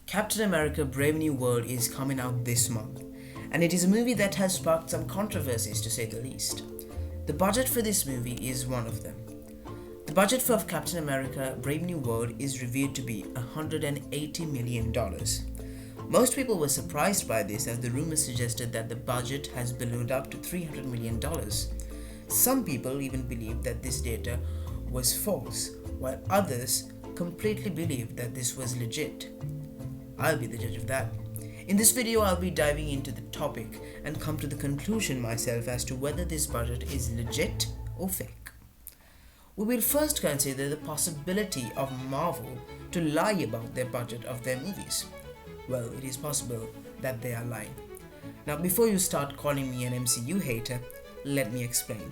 Captain America Brave New World is coming out this month, and it is a movie that has sparked some controversies to say the least. The budget for this movie is one of them. The budget for Captain America Brave New World is revealed to be $180 million. Most people were surprised by this as the rumors suggested that the budget has ballooned up to $300 million. Some people even believed that this data was false, while others completely believed that this was legit. I'll be the judge of that. In this video, I'll be diving into the topic and come to the conclusion myself as to whether this budget is legit or fake. We will first consider the possibility of Marvel to lie about their budget of their movies. Well, it is possible that they are lying. Now, before you start calling me an MCU hater, let me explain.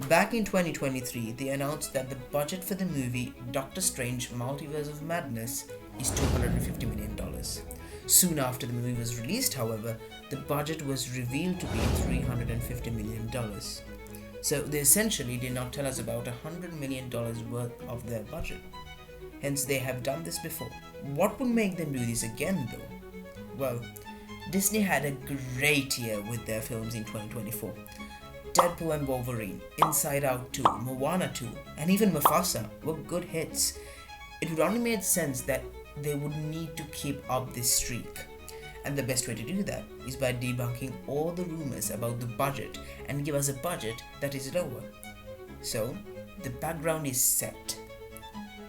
Back in 2023, they announced that the budget for the movie Doctor Strange Multiverse of Madness is $250 million. Soon after the movie was released, however, the budget was revealed to be $350 million. So they essentially did not tell us about $100 million worth of their budget. Hence, they have done this before. What would make them do this again though? Well, Disney had a great year with their films in 2024. Deadpool and Wolverine, Inside Out 2, Moana 2, and even Mufasa were good hits. It would only make sense that they would need to keep up this streak. And the best way to do that is by debunking all the rumors about the budget and give us a budget that is lower. So, the background is set.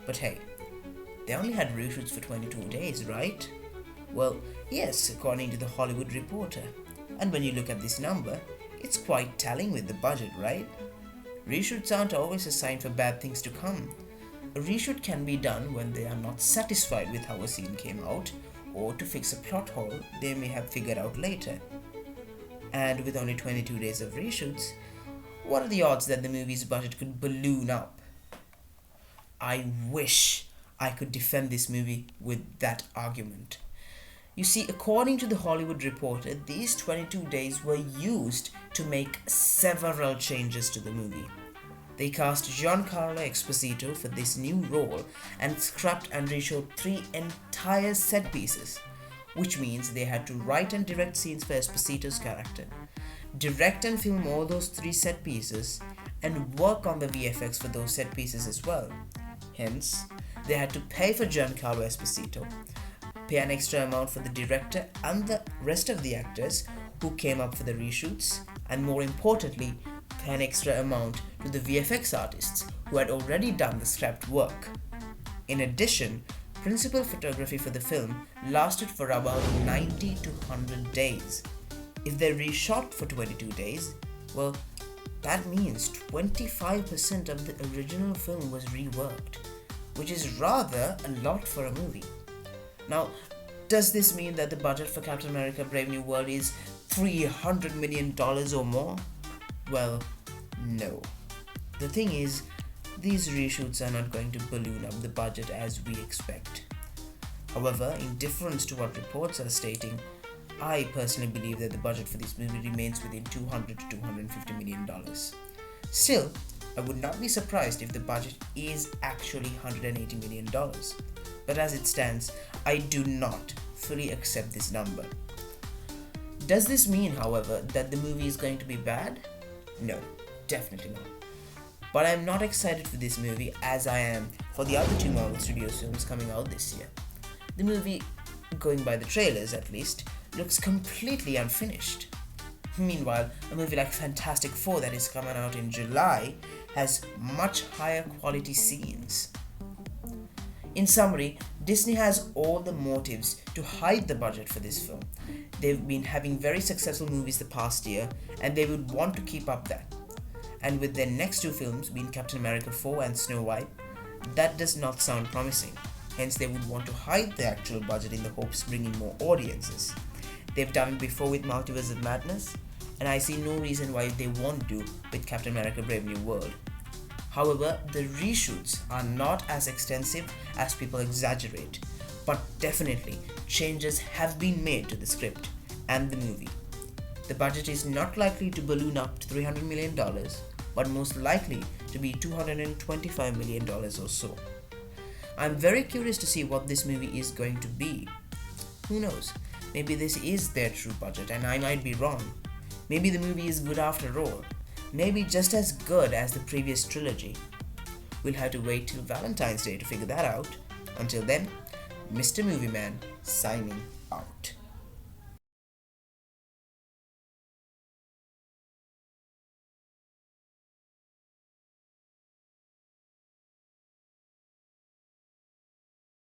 But hey, they only had reshoots for 22 days, right? Well, yes, according to the Hollywood Reporter. And when you look at this number, it's quite telling with the budget, right? Reshoots aren't always a sign for bad things to come. A reshoot can be done when they are not satisfied with how a scene came out, or to fix a plot hole they may have figured out later. And with only 22 days of reshoots, what are the odds that the movie's budget could balloon up? I wish I could defend this movie with that argument. You see, according to the Hollywood Reporter, these 22 days were used to make several changes to the movie. They cast Giancarlo Esposito for this new role and scrapped and reshot 3 entire set pieces, which means they had to write and direct scenes for Esposito's character, direct and film all those 3 set pieces, and work on the VFX for those set pieces as well. Hence, they had to pay for Giancarlo Esposito, pay an extra amount for the director and the rest of the actors who came up for the reshoots, and more importantly, pay an extra amount to the VFX artists who had already done the scrapped work. In addition, principal photography for the film lasted for about 90 to 100 days. If they reshot for 22 days, well, that means 25% of the original film was reworked, which is rather a lot for a movie. Now, does this mean that the budget for Captain America Brave New World is $300 million or more? Well, no. The thing is, these reshoots are not going to balloon up the budget as we expect. However, in difference to what reports are stating, I personally believe that the budget for this movie remains within $200 to $250 million. Still, I would not be surprised if the budget is actually $180 million. But as it stands, I do not fully accept this number. Does this mean, however, that the movie is going to be bad? No, definitely not. But I'm not excited for this movie as I am for the other 2 Marvel Studios films coming out this year. The movie, going by the trailers at least, looks completely unfinished. Meanwhile, a movie like Fantastic Four that is coming out in July has much higher quality scenes. In summary, Disney has all the motives to hide the budget for this film. They've been having very successful movies the past year, and they would want to keep up that. And with their next 2 films, being Captain America 4 and Snow White, that does not sound promising. Hence, they would want to hide the actual budget in the hopes of bringing more audiences. They've done it before with Multiverse of Madness, and I see no reason why they won't do with Captain America Brave New World. However, the reshoots are not as extensive as people exaggerate, but definitely changes have been made to the script and the movie. The budget is not likely to balloon up to $300 million, but most likely to be $225 million or so. I'm very curious to see what this movie is going to be. Who knows? Maybe this is their true budget and I might be wrong. Maybe the movie is good after all. Maybe just as good as the previous trilogy. We'll have to wait till Valentine's Day to figure that out. Until then, Mr. Movie Man signing out.